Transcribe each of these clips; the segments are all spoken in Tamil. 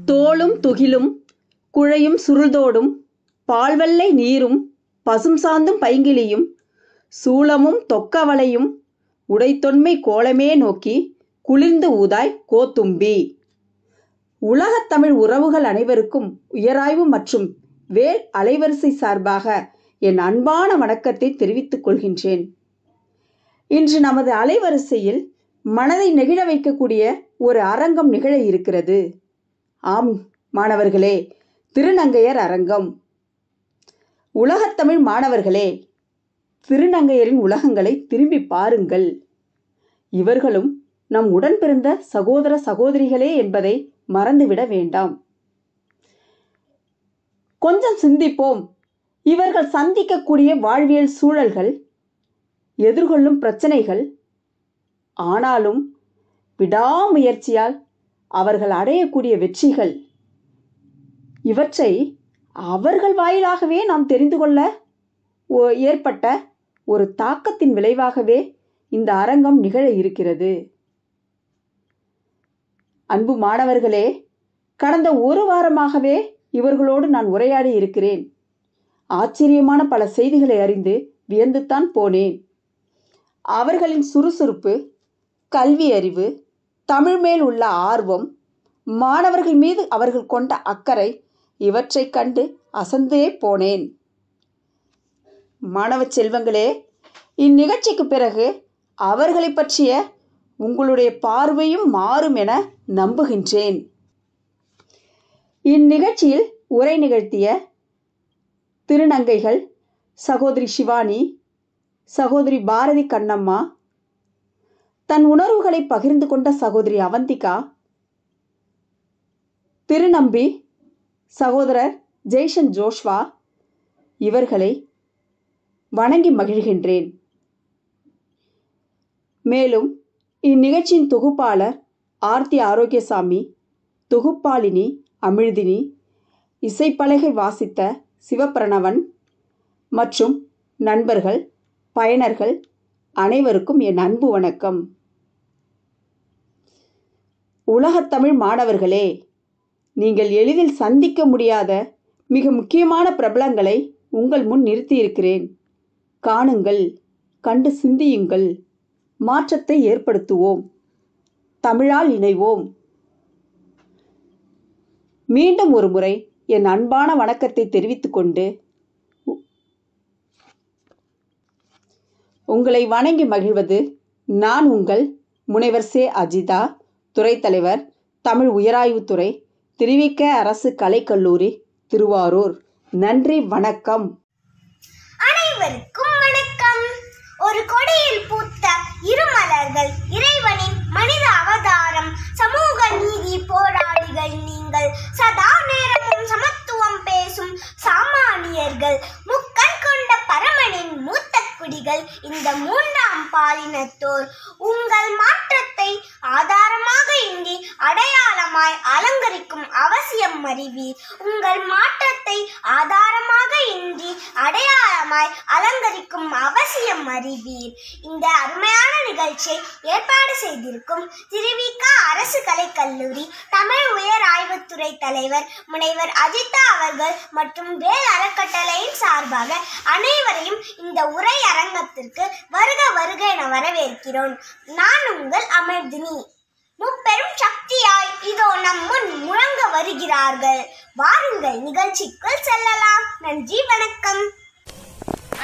தோளும் துகிலும் குழையும் சுருள்தோடும் பால்வெள்ளை நீரும் பசும் சாந்தும் பைங்கிளியும் சூளமும் தொக்கவளையும் உடைத்தொன்மை கோலமே நோக்கி குளிர்ந்து ஊதாய் கோத்தும்பி. உலகத் தமிழ் உறவுகள் அனைவருக்கும் உயராய்வு மற்றும் வேல் அலைவரிசை சார்பாக என் அன்பான வணக்கத்தை தெரிவித்துக் கொள்கின்றேன். இன்று நமது அலைவரிசையில் மனதை நெகிழ வைக்கக்கூடிய ஒரு அரங்கம் நிகழ இருக்கிறது. ஆம் மாணவர்களே, திருநங்கையர் அரங்கம். உலகத்தமிழ் மாணவர்களே, திருநங்கையரின் உலகங்களை திரும்பி பாருங்கள். இவர்களும் நம் உடன் பிறந்த சகோதர சகோதரிகளே என்பதை மறந்துவிட வேண்டாம். கொஞ்சம் சிந்திப்போம். இவர்கள் சந்திக்கக்கூடிய வாழ்வியல் சூழல்கள், எதிர்கொள்ளும் பிரச்சனைகள், ஆனாலும் விடாமுயற்சியால் அவர்கள் அடையக்கூடிய வெற்றிகள், இவற்றை அவர்கள் வாயிலாகவே நாம் தெரிந்து கொள்ள ஏற்பட்ட ஒரு தாக்கத்தின் விளைவாகவே இந்த அரங்கம் நிகழ இருக்கிறது. அன்பு மாணவர்களே, கடந்த ஒரு வாரமாகவே இவர்களோடு நான் உரையாடி இருக்கிறேன். ஆச்சரியமான பல செய்திகளை அறிந்து வியந்துத்தான் போனேன். அவர்களின் சுறுசுறுப்பு, கல்வி அறிவு, தமிழ் மேல் உள்ள ஆர்வம், மாணவர்கள் மீது அவர்கள் கொண்ட அக்கறை, இவற்றை கண்டு அசந்தே போனேன். மாணவ செல்வங்களே, இந்நிகழ்ச்சிக்கு பிறகு அவர்களை பற்றிய உங்களுடைய பார்வையும் மாறும் என நம்புகின்றேன். இந்நிகழ்ச்சியில் உரை நிகழ்த்திய திருநங்கைகள் சகோதரி சிவானி, சகோதரி பாரதி கண்ணம்மா, தன் உணர்வுகளை பகிர்ந்து கொண்ட சகோதரி அவந்திகா, திருநம்பி சகோதரர் ஜெய்சன் ஜோஷ்வா, இவர்களை வணங்கி மகிழ்கின்றேன். மேலும் இந்நிகழ்ச்சியின் தொகுப்பாளர் ஆர்த்தி ஆரோக்கியசாமி, தொகுப்பாளினி அமிழ்தினி, இசைப்பலகை வாசித்த சிவபிரணவன் மற்றும் நண்பர்கள், பயனர்கள் அனைவருக்கும் என் அன்பு வணக்கம். உலகத்தமிழ் மாணவர்களே, நீங்கள் எளிதில் சந்திக்க முடியாத மிக முக்கியமான பிரபலங்களை உங்கள் முன் நிறுத்தியிருக்கிறேன். காணுங்கள், கண்டு சிந்தியுங்கள், மாற்றத்தை ஏற்படுத்துவோம், தமிழால் இணைவோம். மீண்டும் ஒரு முறை என் அன்பான வணக்கத்தை தெரிவித்துக் கொண்டு உங்களை வணங்கி மகிழ்வது நான் உங்கள் முனைவர் சே அஜிதா, துறைத் தலைவர், தமிழ் உயராய்வுத்துறை, திருவிக அரசு கலைக்கல்லூரி, திருவாரூர். நன்றி, வணக்கம். அனைவருக்கும் வணக்கம். ஒரு கொடியில் பூத்த இருமலர்கள், இறைவனின் மனித அவதாரம், சமூக நீதி போராளிகள் நீங்கள், சதா நேரமும் சமத்துவம் பேசும் சாமானியர்கள், முக்கண் கொண்ட பரமனின் மூத்த குடிகள், இந்த மூன்றாம் பாலினத்தோர், உங்கள் மாற்றத்தை ஆதாரமாக இன்றி அடையாளமாய் அலங்கரிக்கும் அவசியம் அறிவீர். உங்கள் மாற்றத்தை ஆதாரமாக இன்றி அடையாளமாய் அலங்கரிக்கும் அவசியம் அறிவீர். இந்த அருமையான நிகழ்ச்சியை ஏற்பாடு செய்திருக்கும் திருவிக அரசு கலைக்கல்லூரி தமிழ் உயர் ஆய்வுத்துறை தலைவர் முனைவர் அஜிதா அவர்கள் மற்றும் வேல் அறக்கட்டளையின் சார்பாக அனைவரையும் இந்த உரை அரங்கத்திற்கு வருக வருக என வரவேற்கிறோம். நான் உங்கள் அமிழ்தினி. முப்பெரும் சக்தியாய் இதோ நம் முன் முழங்க வருகிறார்கள். வாருங்கள் நிகழ்ச்சிக்குள் செல்லலாம். நன்றி, வணக்கம்.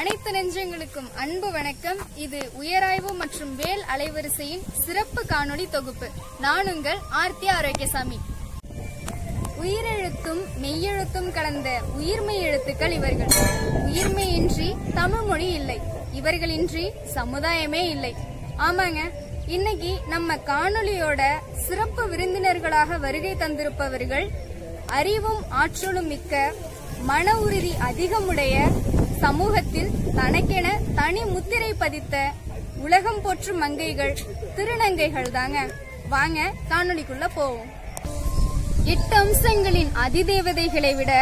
அனைத்து நெஞ்சங்களுக்கும் அன்பு வணக்கம். இது உயராய்வு மற்றும் வேல் அலைவரிசையின் சிறப்பு காணொளி தொகுப்பு. நான் உங்கள் ஆர்த்தி ஆரோக்கியசாமி. உயிரெழுத்தும் மெய்யெழுத்தும் கலந்த உயிர்மெய் எழுத்துக்கள் இவர்கள். உயிர்மெயின்றி தமிழ் மொழி இல்லை, இவர்களின்றி சமுதாயமே இல்லை. ஆமாங்க, இன்னைக்கு நம்ம காணொளியோட சிறப்பு விருந்தினர்களாக வருகை தந்திருப்பவர்கள் அறிவும் ஆற்றலும் மிக்க, மன உறுதி அதிகமுடைய, சமூகத்தில் தனக்கென தனி முத்திரை பதித்த உலகம் போற்றும் மங்கைகள், திருநங்கைகள் தாங்க. வாங்க காணொளிக்குள்ள போவோம். 8 அம்சங்களின் அதிதேவதைகளை விட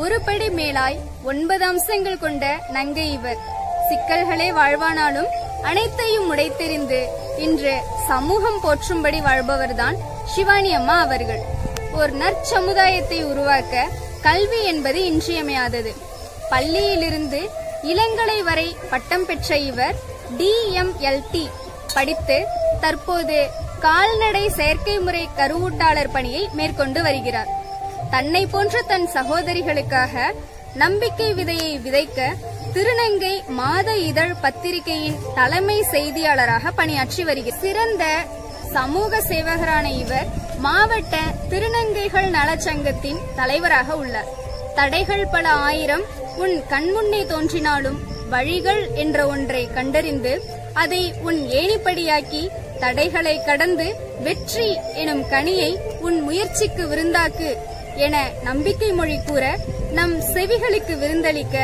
ஒரு படி மேலாய் 9 அம்சங்கள் கொண்ட நங்கை இவர். சிக்கல்களே வாழ்வானாலும் அனைத்தையும் உடைத்தெறிந்து இன்று சமூகம் போற்றும்படி வாழ்பவர்தான் சிவானி அம்மா அவர்கள். ஒரு நற்சமுதாயத்தை உருவாக்க கல்வி என்பது இன்றியமையாதது. பள்ளியிலிருந்து இளங்கலை வரை பட்டம் பெற்ற இவர் DMLT படித்து தற்போது கால்நடை செயற்கை முறை கருவூட்டாளர் பணியை மேற்கொண்டு வருகிறார். தன்னை போன்ற தன் சகோதரிகளுக்காக நம்பிக்கை விதையை விதைக்க திருநங்கை மாத இதழ் பத்திரிகையின் தலைமை செய்தியாளராக பணியாற்றி வருகிறார். சிறந்த சமூக சேவகரான இவர் மாவட்ட திருநங்கைகள் நலச்சங்கத்தின் தலைவராக உள்ளார். தடைகள் பல ஆயிரம் உன் கண்முன்னே தோன்றினாலும் வழிகள் என்ற ஒன்றை கண்டறிந்து அதை உன் ஏணிப்படியாக்கி தடைகளை கடந்து வெற்றி எனும் கனியை உன் முயற்சிக்கு விருந்தாக்கு என நம்பிக்கை மொழி கூற நம் செவிகளுக்கு விருந்தளிக்க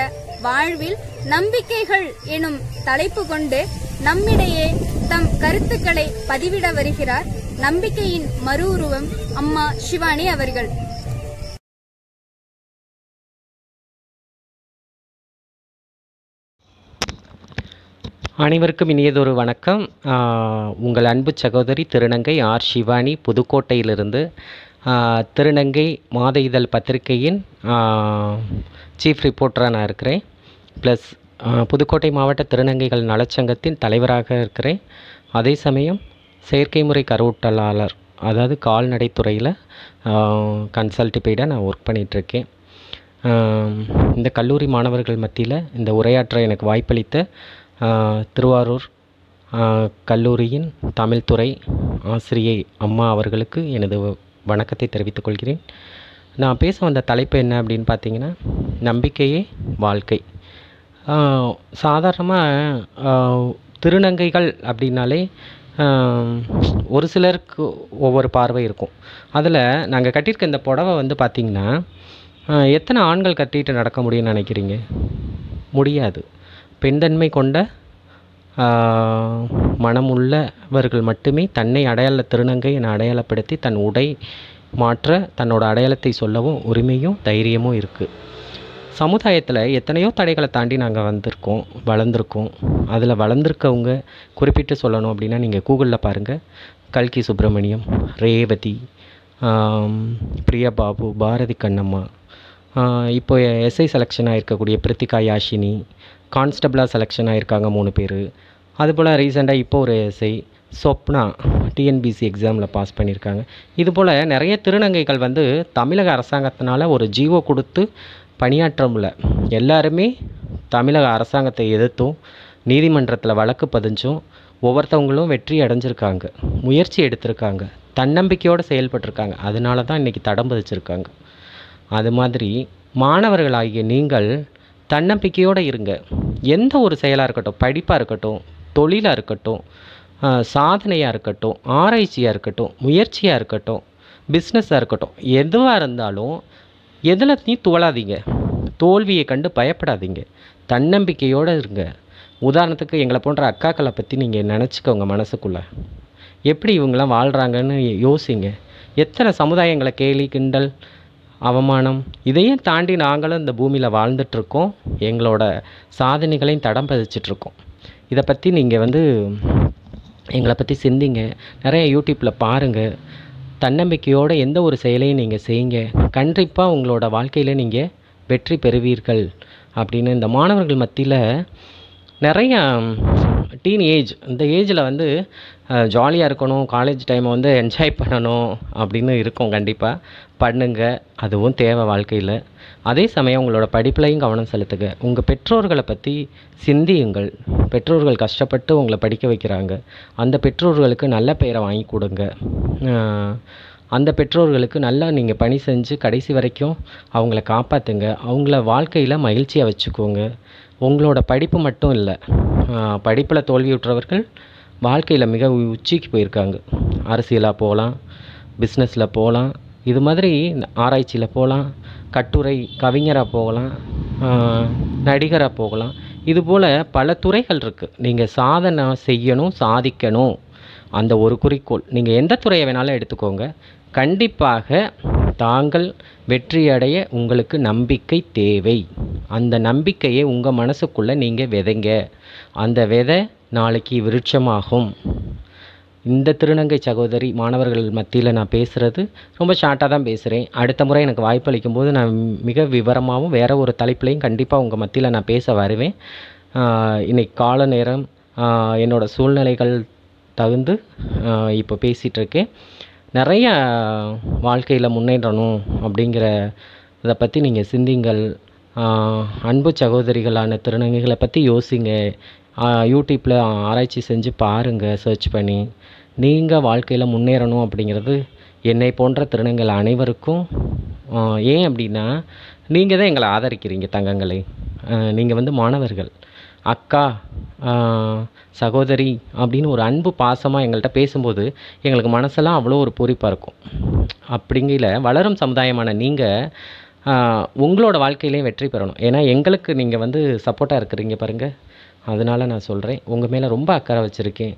வாழ்வில் நம்பிக்கைகள் எனும் தலைப்பு கொண்டு நம்மிடையே தம் கருத்துக்களை பதிவிட வருகிறார் நம்பிக்கையின் மறு உருவம் அம்மா சிவானி அவர்கள். அனைவருக்கும் இனியதொரு வணக்கம். உங்கள் அன்பு சகோதரி திருநங்கை ஆர் சிவானி, புதுக்கோட்டையிலிருந்து திருநங்கை மாத இதழ் பத்திரிகையின் சீஃப் ரிப்போர்ட்டராக நான் இருக்கிறேன். ப்ளஸ் புதுக்கோட்டை மாவட்ட திருநங்கைகள் நலச்சங்கத்தின் தலைவராக இருக்கிறேன். அதே சமயம் செயற்கை முறை கருவூட்டலாளர், அதாவது கால்நடைத்துறையில் கன்சல்டிபைடாக நான் ஒர்க் பண்ணிகிட்ருக்கேன். இந்த கல்லூரி மாணவர்கள் மத்தியில் இந்த உரையாற்ற எனக்கு வாய்ப்பளித்த திருவாரூர் கல்லூரியின் தமிழ்துறை ஆசிரியை அம்மா அவர்களுக்கு எனது வணக்கத்தை தெரிவித்துக் கொள்கிறேன். நான் பேச வந்த தலைப்பு என்ன அப்படின்னு பார்த்தீங்கன்னா, நம்பிக்கையே வாழ்க்கை. சாதாரணமாக திருநங்கைகள் அப்படின்னாலே ஒரு சிலருக்கு ஒவ்வொரு பார்வை இருக்கும். அதில் நாங்கள் கட்டியிருக்க இந்த புடவை வந்து பார்த்திங்கன்னா, எத்தனை ஆண்கள் கட்டிட்டு நடக்க முடியும்னு நினைக்கிறீங்க? முடியாது. பெண்தன்மை கொண்ட மனமுள்ளவர்கள் மட்டுமே தன்னை திருநங்கை என அடையாளப்படுத்தி தன் உடை மாற்ற தன்னோட அடையாளத்தை சொல்லவும் உரிமையும் தைரியமும் இருக்குது. சமுதாயத்தில் எத்தனையோ தடைகளை தாண்டி நாங்கள் வளர்ந்துருக்கோம். அதில் வளர்ந்துருக்கவங்க குறிப்பிட்டு சொல்லணும் அப்படின்னா, நீங்கள் கூகுளில் பாருங்கள். கல்கி சுப்பிரமணியம், ரேவதி, பிரியாபாபு, பாரதி கண்ணம்மா, இப்போ எஸ்ஐ செலெக்ஷன் ஆகிருக்கக்கூடிய பிரித்திகா யாஷினி, கான்ஸ்டபிளாக செலெக்ஷன் ஆகிருக்காங்க 3 பேர். அதுபோல் ரீசெண்டாக இப்போ ஒரு எஸ்ஐ சொப்னா டிஎன்பிசி எக்ஸாமில் பாஸ் பண்ணியிருக்காங்க. இதுபோல் நிறைய திருநங்கைகள் வந்து தமிழக அரசாங்கத்தினால் ஒரு ஜிஓ கொடுத்து பணியாற்றமுல எல்லாருமே தமிழக அரசாங்கத்தை எதிர்த்தும் நீதிமன்றத்தில் வழக்கு பதிஞ்சும் ஒவ்வொருத்தவங்களும் வெற்றி அடைஞ்சிருக்காங்க, முயற்சி எடுத்திருக்காங்க, தன்னம்பிக்கையோடு செயல்பட்டிருக்காங்க. அதனால தான் இன்றைக்கி தடம் பதிச்சிருக்காங்க. அது மாதிரி மாணவர்களாகிய நீங்கள் தன்னம்பிக்கையோடு இருங்க. எந்த ஒரு செயலாக இருக்கட்டும், படிப்பாக இருக்கட்டும், தொழிலாக இருக்கட்டும், சாதனையாக இருக்கட்டும், ஆராய்ச்சியாக இருக்கட்டும், முயற்சியாக இருக்கட்டும், பிஸ்னஸாக இருக்கட்டும், எதுவாக இருந்தாலும் எதுலையும் துவளாதீங்க. தோல்வியை கண்டு பயப்படாதீங்க. தன்னம்பிக்கையோடு இருங்க. உதாரணத்துக்கு எங்களை போன்ற அக்காக்களை பற்றி நீங்கள் நினச்சிக்கோங்க. மனசுக்குள்ளே எப்படி இவங்களாம் வாழ்கிறாங்கன்னு யோசிங்க. எத்தனை சமுதாயங்களை கேலி கிண்டல் அவமானம் இதையும் தாண்டி நாங்களும் இந்த பூமியில் வாழ்ந்துட்டுருக்கோம். எங்களோட சாதனைகளையும் தடம் பதிச்சிட்ருக்கோம். இதை பற்றி நீங்கள் எங்களை பற்றி சிந்திங்க. நிறைய யூடியூப்பில் பாருங்கள். தன்னம்பிக்கையோடு எந்த ஒரு செயலையும் நீங்கள் செய்யுங்க. கண்டிப்பாக உங்களோட வாழ்க்கையில் நீங்கள் வெற்றி பெறுவீர்கள் அப்படின்னு இந்த மாணவர்கள் மத்தியில் நிறையா டீன் ஏஜ், இந்த ஏஜில் வந்து ஜாலியாக இருக்கணும், காலேஜ் டைமை வந்து என்ஜாய் பண்ணணும் அப்படின்னு இருக்கும். கண்டிப்பாக பண்ணுங்க, அதுவும் தேவை வாழ்க்கையில். அதே சமயம் உங்களோட படிப்புலையும் கவனம் செலுத்துங்க. உங்கள் பெற்றோர்களை பற்றி சிந்தியுங்கள். பெற்றோர்கள் கஷ்டப்பட்டு உங்களை படிக்க வைக்கிறாங்க. அந்த பெற்றோர்களுக்கு நல்ல பெயரை வாங்கி கொடுங்க. அந்த பெற்றோர்களுக்கு நல்லா நீங்கள் பணி செஞ்சு கடைசி வரைக்கும் அவங்கள காப்பாற்றுங்க. அவங்கள வாழ்க்கையில் மகிழ்ச்சியாக வச்சுக்கோங்க. உங்களோட படிப்பு மட்டும் இல்லை, படிப்பில் தோல்வியுற்றவர்கள் வாழ்க்கையில் மிக உச்சிக்கு போயிருக்காங்க. அரசியலாக போகலாம், பிஸ்னஸில் போகலாம், இது மாதிரி ஆராய்ச்சியில் போகலாம், கட்டுரை கவிஞராக போகலாம், நடிகராக போகலாம். இதுபோல் பல துறைகள் இருக்குது. நீங்கள் சாதனை செய்யணும், சாதிக்கணும், அந்த ஒரு குறிக்கோள். நீங்கள் எந்த துறையை வேணாலும் எடுத்துக்கோங்க. கண்டிப்பாக தாங்கள் வெற்றியடைய உங்களுக்கு நம்பிக்கை தேவை. அந்த நம்பிக்கையை உங்கள் மனசுக்குள்ளே நீங்கள் விதைங்க. அந்த விதை நாளைக்கு விருட்சமாகும். இந்த திருநங்கை சகோதரி மாணவர்கள் மத்தியில் நான் பேசுகிறது ரொம்ப ஷார்ட்டாக தான் பேசுகிறேன். அடுத்த முறை எனக்கு வாய்ப்பளிக்கும் போது நான் மிக விவரமாகவும் வேறு ஒரு தலைப்புலையும் கண்டிப்பாக உங்கள் மத்தியில் நான் பேச வருவேன். இன்றைக்கி கால நேரம், என்னோடய சூழ்நிலைகள் தகுந்து இப்போ பேசிகிட்ருக்கேன். நிறைய வாழ்க்கையில் முன்னேறணும் அப்படிங்கிற இதை பற்றி நீங்கள் சிந்திங்கள். அன்பு சகோதரிகளான திருநங்கைகளை பற்றி யோசிங்க. யூடியூப்பில் ஆராய்ச்சி செஞ்சு பாருங்கள், சர்ச் பண்ணி. நீங்கள் வாழ்க்கையில் முன்னேறணும் அப்படிங்கிறது என்னை போன்ற திருநங்கைகள் அனைவருக்கும். ஏன் அப்படின்னா, நீங்கள் தான் எங்களை ஆதரிக்கிறீங்க தங்கங்களை. நீங்கள் வந்து மாணவர்கள், அக்கா, சகோதரி அப்படின்னு ஒரு அன்பு பாசமாக எங்கள்கிட்ட பேசும்போது எங்களுக்கு மனசெல்லாம் அவ்வளோ ஒரு பூரிப்பாக இருக்கும். அப்படிங்கிற வளரும் சமுதாயமான நீங்கள் உங்களோட வாழ்க்கையிலையும் வெற்றி பெறணும். ஏன்னா எங்களுக்கு நீங்கள் வந்து சப்போர்ட்டாக இருக்கிறீங்க பாருங்கள். அதனால் நான் சொல்கிறேன், உங்கள் மேலே ரொம்ப அக்கறை வச்சுருக்கேன்.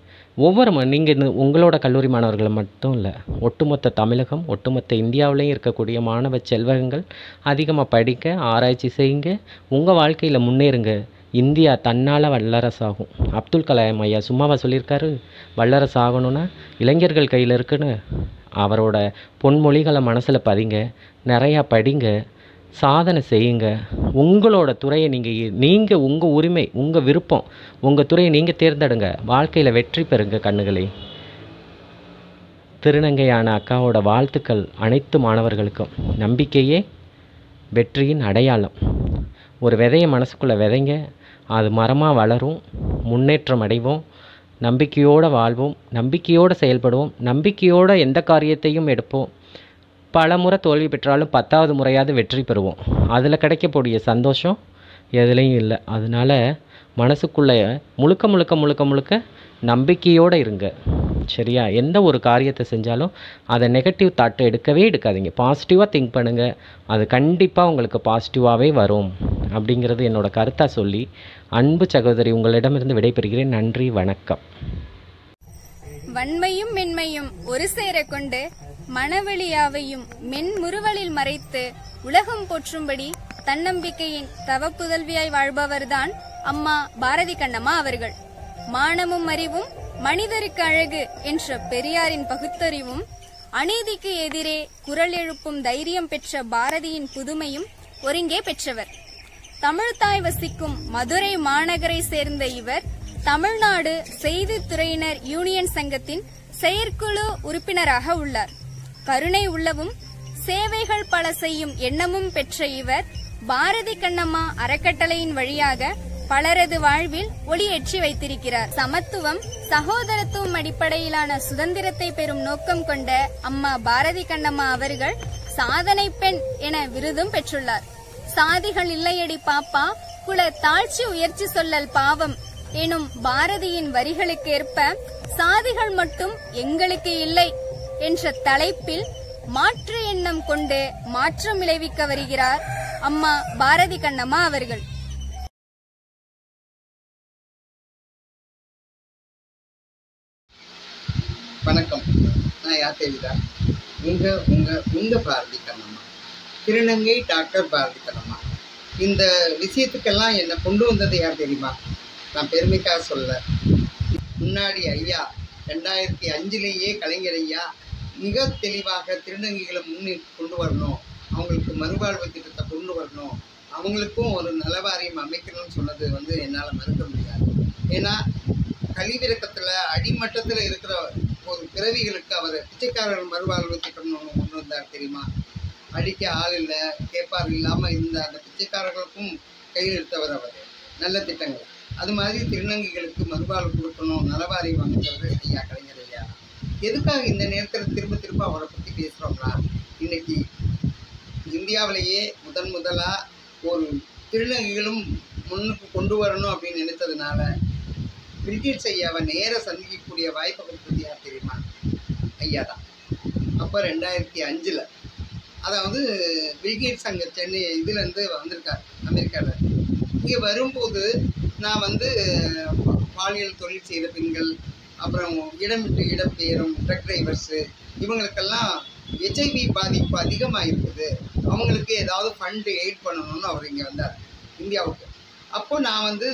நீங்கள் உங்களோட கல்லூரி மாணவர்களை மட்டும் இல்லை, ஒட்டுமொத்த தமிழகம், ஒட்டுமொத்த இந்தியாவிலையும் இருக்கக்கூடிய மாணவ செல்வங்கள் அதிகமாக படிக்க, ஆராய்ச்சி செய்யுங்க, உங்கள் வாழ்க்கையில் முன்னேறுங்க. இந்தியா தன்னால் வல்லரசாகும். அப்துல் கலாம் ஐயா சும்மாவா சொல்லியிருக்காரு? வல்லரசு ஆகணும்னா இளைஞர்கள் கையில் இருக்குன்னு. அவரோட பொன்மொழிகளை மனசில் பதிங்க, நிறையா படிங்க, சாதனை செய்யுங்க. உங்களோட துறையை நீங்கள் உங்கள் உரிமை, உங்கள் விருப்பம், உங்கள் துறையை நீங்கள் தேர்ந்தெடுங்க. வாழ்க்கையில் வெற்றி பெறுங்க கண்ணுகளே. திருநங்கையான அக்காவோட வாழ்த்துக்கள் அனைத்து மாணவர்களுக்கும். நம்பிக்கையே வெற்றியின் அடையாளம். ஒரு விதையை மனசுக்குள்ளே விதைங்க, அது மரமாக வளரும், முன்னேற்றம் அடைவோம், நம்பிக்கையோடு வாழ்வோம், நம்பிக்கையோடு செயல்படுவோம், நம்பிக்கையோடு எந்த காரியத்தையும் எடுப்போம். பல முறை தோல்வி பெற்றாலும் 10வது முறையாவது வெற்றி பெறுவோம். அதில் கிடைக்கக்கூடிய சந்தோஷம் எதுலேயும் இல்லை. அதனால் மனசுக்குள்ளே முழுக்க முழுக்க முழுக்க முழுக்க நம்பிக்கையோடு இருங்க. சரியா? எந்த ஒரு காரியத்தை செஞ்சாலும் அதை நெகட்டிவ் தாட்டை எடுக்காதீங்க. பாசிட்டிவாக திங்க் பண்ணுங்கள். அது கண்டிப்பாக உங்களுக்கு பாசிட்டிவாகவே வரும் அப்படிங்கிறது என்னோட கருத்தாக சொல்லி அன்பு சகோதரி உங்களிடமிருந்து விடைபெறுகிறேன். நன்றி, வணக்கம். வன்மையும் மென்மையும் ஒரு சேர கொண்டு மனவெளியாவையும் மென்முறுவலில் மறைத்து உலகம் போற்றும்படி தன்னம்பிக்கையின் தவப்புதல்வியாய் வாழ்பவர்தான் அம்மா பாரதி கண்ணம்மா அவர்கள். மானமும் அறிவும் மனிதருக்கு அழகு என்ற பெரியாரின் பகுத்தறிவும், அநீதிக்கு எதிரே குரல் எழுப்பும் தைரியம் பெற்ற பாரதியின் புதுமையும் ஒருங்கே பெற்றவர். தமிழ்தாய் வசிக்கும் மதுரை மாநகரை சேர்ந்த இவர் தமிழ்நாடு செய்தித்துறையினர் யூனியன் சங்கத்தின் செயற்குழு உறுப்பினராக உள்ளார். கருணை உள்ளவும் சேவைகள் பல செய்யும் எண்ணமும் பெற்ற இவர் பாரதி கண்ணம்மா அறக்கட்டளையின் வழியாக பலரது வாழ்வில் ஒளியேற்றி வைத்திருக்கிறார். சமத்துவம், சகோதரத்துவம் அடிப்படையிலான சுதந்திரத்தை பெறும் நோக்கம் கொண்ட அம்மா பாரதி கண்ணம்மா அவர்கள் சாதனை பெண் என விருதும் பெற்றுள்ளார். சாதிகள் இல்லையடி பாப்பா, குல தாழ்ச்சி உயர்ச்சி சொல்லல் பாவம் எனும் பாரதியின் வரிகளுக்கு ஏற்ப சாதிகள் மட்டும் எங்களுக்கு இல்லை என்ற தலைப்பில் மாற்று எண்ணம் கொண்டு மாற்றம் விளைவிக்க வருகிறார் அம்மா பாரதி கண்ணம்மா அவர்கள். வணக்கம். நான் யார் தெரியுதா? உங்க பாரதி கண்ணம்மா, திருநங்கை டாக்டர் பாரதி கண்ணம்மா. இந்த விஷயத்துக்கெல்லாம் என்னை கொண்டு வந்தது யார் தெரியுமா? நான் பெருமைக்காக சொல்ல. முன்னாடி ஐயா 2005 கலைஞர் ஐயா மிக தெளிவாக திருநங்கைகளை முன்னிட்டு கொண்டு வரணும், அவங்களுக்கு மறுவாழ்வு திட்டத்தை கொண்டு வரணும், அவங்களுக்கும் ஒரு நலவாரியம் அமைக்கணும்னு சொன்னது என்னால் மறுக்க முடியாது. ஏன்னா கழிவிறக்கத்தில் அடிமட்டத்தில் இருக்கிற ஒரு பிறவிகளுக்கு அவர் பிச்சைக்காரர்கள் மறுவாழ்வு திட்டம் ஒன்று கொண்டு வந்தார் தெரியுமா? அடிக்க ஆள் இல்லை, கேட்பார் இல்லாமல் இருந்த அந்த பிச்சைக்காரர்களுக்கும் கையில் எடுத்தவர் அவர். நல்ல திட்டங்கள். அது மாதிரி திருநங்கைகளுக்கு மறுவாழ்வு கொடுக்கணும், நலவாரியம் அமைச்சவர் ஐயா கலைஞர் ஐயா. எதுக்காக இந்த நேரத்தில் திரும்ப திரும்ப அவரை பற்றி பேசுகிறோம்னா, இன்னைக்கு இந்தியாவிலேயே முதலாக ஒரு திருநங்கைகளும் முன்னுக்கு கொண்டு வரணும் அப்படின்னு நினைத்ததுனால பில்கேட்ஸ் ஐயாவை நேராக சந்திக்கக்கூடிய வாய்ப்பை கொடுத்தது யார் தெரியுமா? ஐயா தான். அப்போ 2005 அதாவது பில்கேட்ஸ் அங்கே சென்னை இதுலேருந்து வந்திருக்கார் அமெரிக்காவில். இங்கே வரும்போது நான் வந்து பாலியல் தொழில் செய்த பெண்கள், அப்புறம் இடம் விட்டு இடம்பெயரும் ட்ரக் டிரைவர்ஸு, இவங்களுக்கெல்லாம் HIV பாதிப்பு அதிகமாக இருக்குது, அவங்களுக்கு ஏதாவது ஃபண்டு எய்ட் பண்ணணும்னு அவர் இங்கே வந்தார் இந்தியாவுக்கு. அப்போது நான் வந்து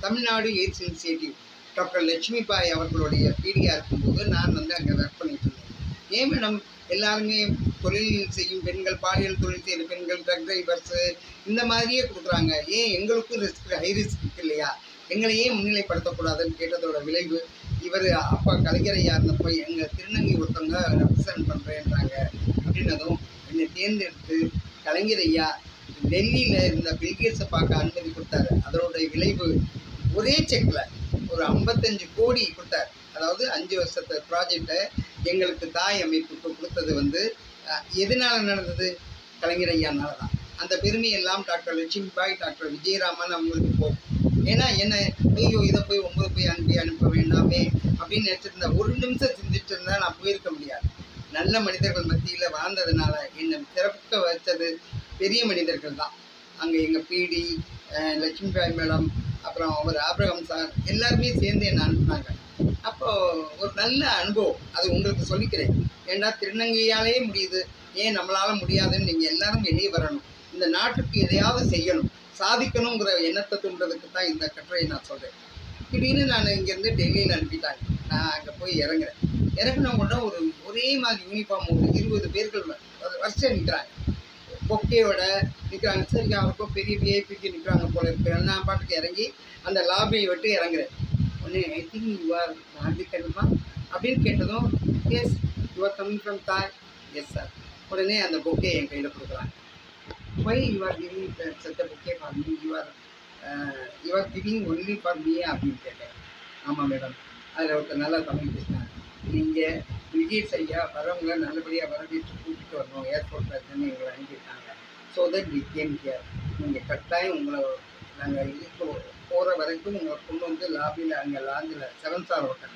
Tamil Nadu AIDS initiative doctor Lakshmi Bai அவர்களுடைய பீடியாக இருக்கும்போது நான் வந்து அங்கே ஒர்க் பண்ணிட்டு இருந்தேன். ஏன் மேடம் எல்லாருமே தொழில் செய்யும் பெண்கள், பாலியல் தொழில் செய்கிற பெண்கள், ட்ரக் டிரைவர்ஸு இந்த மாதிரியே கொடுக்குறாங்க, ஏன் எங்களுக்கும் ரிஸ்க், ஹை ரிஸ்க் இருக்கு இல்லையா, எங்களையே முன்னிலைப்படுத்தக்கூடாதுன்னு கேட்டதோட விளைவு இவர் அப்பா கலைஞர் ஐயா இருந்தப்போ எங்கள் திருநங்கை ஒருத்தவங்க ரெப்ரசன்ட் பண்ணுறேன்றாங்க அப்படின்னதும் என்னை தேர்ந்தெடுத்து கலைஞர் ஐயா டெல்லியில் இருந்த பில்கேட்ஸை பார்க்க அனுமதி கொடுத்தாரு. அதனுடைய விளைவு ஒரே செக்கில் ஒரு 55 கோடி கொடுத்தார். அதாவது 5 வருஷத்து ப்ராஜெக்டை எங்களுக்கு தாய் அமைப்புக்கு கொடுத்தது வந்து எதனால் நடந்தது? கலைஞர் ஐயானால தான். அந்த பெருமையெல்லாம் டாக்டர் லட்சுமி பாய், டாக்டர் விஜயராமன் அவங்களுக்கு போகும். ஏன்னா என்ன, ஐயோ இதை போய் 9 போய் அனுப்ப வேண்டாமே அப்படின்னு நினச்சிருந்தா, ஒரு நிமிஷம் சிந்திட்டு இருந்தால் நான் போயிருக்க முடியாது. நல்ல மனிதர்கள் மத்தியில் வாழ்ந்ததுனால என்னை சிறப்புக்க வச்சது பெரிய மனிதர்கள் தான். அங்கே எங்கள் பிடி லட்சுமி பாய் மேடம், அப்புறம் அவர் ஆப்ரஹாம் சார் எல்லாருமே சேர்ந்து என்னை அனுப்புனாங்க. அப்போது ஒரு நல்ல அனுபவம், அது உங்களுக்கு சொல்லிக்கிறேன். ஏன்னா திருநங்கையாலே முடியுது, ஏன் நம்மளால் முடியாதுன்னு நீங்கள் எல்லாரும் வெளியே வரணும், இந்த நாட்டுக்கு எதையாவது செய்யணும், சாதிக்கணுங்கிற எண்ணத்தை தூண்டுறதுக்கு தான் இந்த கட்டுரையை நான் சொல்கிறேன். திடீர்னு நான் இங்கேருந்து டெல்லியில் அனுப்பிட்டாங்க. நான் அங்கே போய் இறங்குறேன். இறங்கினவங்கள்ட்ட ஒரே மாதிரி யூனிஃபார்ம் ஒரு 20 பேர்கள் வருஷம் நிற்கிறாங்க, பொக்கையோட நிற்கிறாங்க. சரி, அவருக்கும் பெரிய விஐபிக்கு நிற்கிறாங்க போல இருக்கிறேன். நான் பாட்டுக்கு இறங்கி அந்த லாபியை விட்டு இறங்குறேன். உடனே I think you are Bharathi Kannamma அப்படின்னு கேட்டதும், yes you are coming from Thai. Yes sir. உடனே அந்த பொக்கே என் கையில் கொடுக்குறாங்க. Why you are giving such a bouquet for me, you are giving only for me அப்படின்னு கேட்டேன். ஆமாம் மேடம். அதில் ஒருத்தர் நல்லா தமிழ் பேசினாங்க. நீங்கள் பில்கேட்ஸ் ஐயா வரவங்களை நல்லபடியாக வரவேற்று கூட்டிகிட்டு வரணும், ஏர்போர்ட்டில் இருக்குன்னு எங்களை அனுப்பிட்டாங்க. So that we came here. நீங்கள் கட்டாயம் உங்களை நாங்கள் இதுக்கு போகிற வரைக்கும் உங்களை கொண்டு வந்து லாபியில் அங்கே லாஞ்சில் 7 ஸ்டார் ஹோட்டல்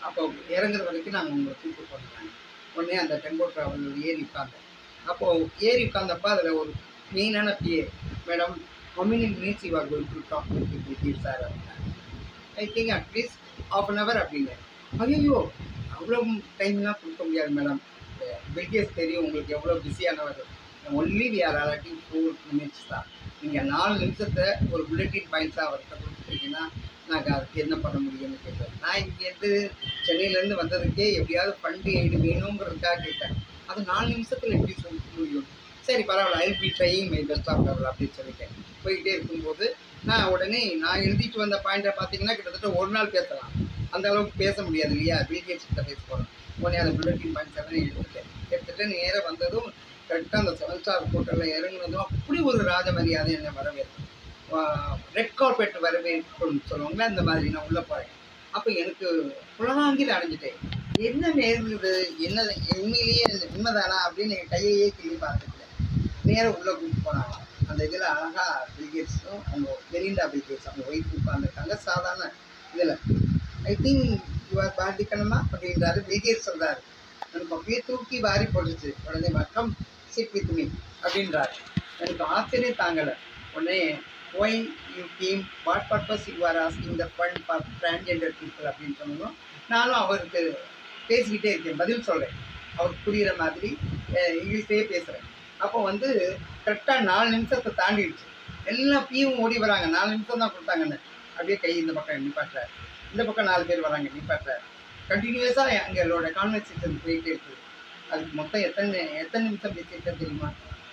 அப்போ இறங்குற வரைக்கும் நாங்கள் உங்களை கூப்பிட்டு போனாங்க. உடனே அந்த டெம்போ ட்ராவல் ஏறி உட்காந்தேன். அப்போது ஏறி உட்காந்தப்போ அதில் ஒரு மெயினான PA, madam how many minutes you are going to talk with Bilkis sir அப்படின்னாங்க. I think at least ½ an hour அப்படின்னு. ஐயோ அவ்வளோ டைம்லாம் கொடுக்க முடியாது மேடம், பில்கேஸ் தெரியும் உங்களுக்கு எவ்வளோ பிஸியானவர், only we are allotting 4 minutes தான். நீங்கள் 4 நிமிஷத்தை ஒரு புல்லட்டின் பாயிண்ட்ஸாக அவர்கிட்ட கொடுத்துட்டீங்கன்னா நாங்கள் அதுக்கு என்ன பண்ண முடியும்னு கேட்டேன். நான் இங்கேருந்து சென்னையிலேருந்து வந்ததுக்கே எப்படியாவது ஃபண்டு எய்டு வேணுங்கிறதுக்காக கேட்டேன். அது 4 நிமிஷத்தில் எப்படி சொல்ல முடியும்? சரி பரவாயில்ல, I be trying my best of level அப்படின்னு சொல்லிட்டேன். போய்கிட்டே இருக்கும்போது நான் உடனே நான் எழுதிட்டு வந்த பாயிண்ட்டை பார்த்தீங்கன்னா கிட்டத்தட்ட ஒரு நாள் பேசலாம், அந்த அளவுக்கு பேச முடியாது இல்லையா, பில்கேட்ஸ் கிட்ட பேச போகிறோம். உடனே அந்த புல்லட்டின் பாயிண்ட்ஸ் எல்லாம் எடுத்துட்டு நேராக வந்ததும் கரெக்டாக அந்த 7 ஸ்டார் ஹோட்டலில் இறங்குனதும் அப்படி ஒரு ராஜ மரியாதை என்னை வரவேற்கும், ரெட் கார்பெட் வரவேற்புன்னு சொல்லுவாங்களே அந்த மாதிரி நான் உள்ளே போகிறேன். அப்போ எனக்கு புலனாங்கில் அடைஞ்சிட்டேன். என்ன நேர்ந்தது, என்ன உண்மையிலேயே உண்மைதானா அப்படின்னு என் கையையே கிள்ளி பார்த்துட்டேன். நேராக உள்ளே கூப்பிட்டு போனாங்க. அந்த இதில் அழகாக பில்கேட்ஸும் அவங்க பெலிண்டா பில்கேட்ஸ் அவங்க ஒய்ஃப் உட்காந்துருக்காங்க சாதாரண இதில். ஐ திங்க் யூ ஆர் பாரதிக்கண்ணம்மா அப்படின்றாரு. பில்கேட்ஸ் சொல்கிறாரு. எனக்கு அப்படியே தூக்கி வாரி போட்டுச்சு. உடனே வக்கம் சிட் வித் மீ அப்படின்றாரு. எனக்கு ஆச்சரியம் தாங்கலை. உடனே why you came, what purpose you are asking the fund for transgender people அப்படின்னு சொன்னோம். நானும் அவருக்கு பேசிக்கிட்டே இருக்கேன், பதில் சொல்கிறேன், அவருக்கு புரிகிற மாதிரி இங்கிலீஷ்லேயே பேசுகிறேன். அப்போ வந்து கரெக்டாக 4 நிமிஷத்தை தாண்டிடுச்சு. எல்லாம் பியும் ஓடி வராங்க. 4 நிமிஷம் தான் கொடுத்தாங்கன்னு. அப்படியே கை இந்த பக்கம் நிப்பாட்டுறாரு, இந்த பக்கம் 4 பேர் வராங்க நிப்பாட்டுறாரு. கண்டினியூஸாக எங்களோட கான்வர்சேஷன் போயிட்டே இருக்குது. அதுக்கு மொத்தம் எத்தனை நிமிஷம் பேசியிருக்கேன் தெரியுமா?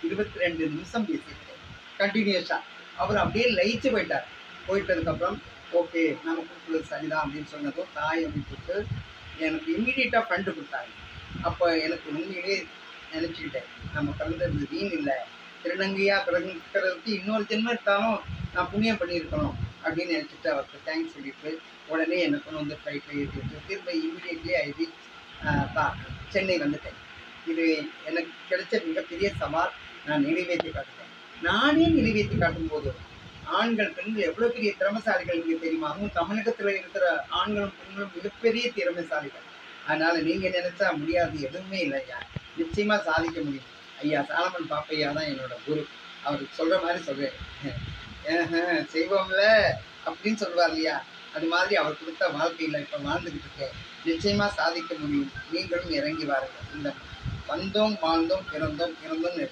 22 நிமிஷம் பேசியிருக்கேன் கண்டினியூஸாக. அவர் அப்படியே லயிச்சு போயிட்டார். போயிட்டதுக்கப்புறம் ஓகே நம்ம கொடுக்குறது சரிதான் அப்படின்னு சொன்னதும் தாயை விட்டுட்டு எனக்கு இம்மீடியட்டாக ஃபண்டு கொடுத்தாங்க. அப்போ எனக்கு உண்மையிலே நினச்சிக்கிட்டேன், நம்ம பிறந்தது வீண் இல்லை, திருநங்கையாக பிறக்கிறதுக்கு இன்னொரு ஜென்மம் எடுத்தாலும் நான் புண்ணியம் பண்ணியிருக்கணும் அப்படின்னு நினச்சிட்டு அவருக்கு தேங்க்ஸ் சொல்லிட்டு உடனே எனக்கு கொண்டு வந்து ஃப்ளைட்டில் ஏற்றி விட்டு திரும்ப இமீடியட்லி ஐடி சென்னை வந்துட்டேன். இது எனக்கு கிடைச்ச மிகப்பெரிய சவால். நான் நிறைவேற்றி காட்டுறேன். நானே நிறைவேற்றி காட்டும்போது ஆண்கள் பெண்கள் எவ்வளோ பெரிய திறமைசாலிகள் நீங்கள் தெரியுமா? அதுவும் தமிழகத்தில் இருக்கிற ஆண்களும் பெண்களும் மிகப்பெரிய திறமைசாலிகள். அதனால் நீங்கள் நினச்சா முடியாது எதுவுமே இல்லை ஐயா, நிச்சயமாக சாதிக்க முடியும். ஐயா சாலமன் பாப்பையா தான் என்னோட குரு. அவருக்கு சொல்கிற மாதிரி சொல்கிறேன், செய்வோம்ல அப்படின்னு சொல்லுவார் இல்லையா, அது மாதிரி அவர் கொடுத்த வாழ்க்கையில் இப்போ வாழ்ந்துக்கிட்டு இருக்கேன். நிச்சயமாக சாதிக்க முடியும். நீங்களும் இறங்கி வாருங்கள். இந்த வந்தோம் வாழ்ந்தோம் இறந்தோம்னு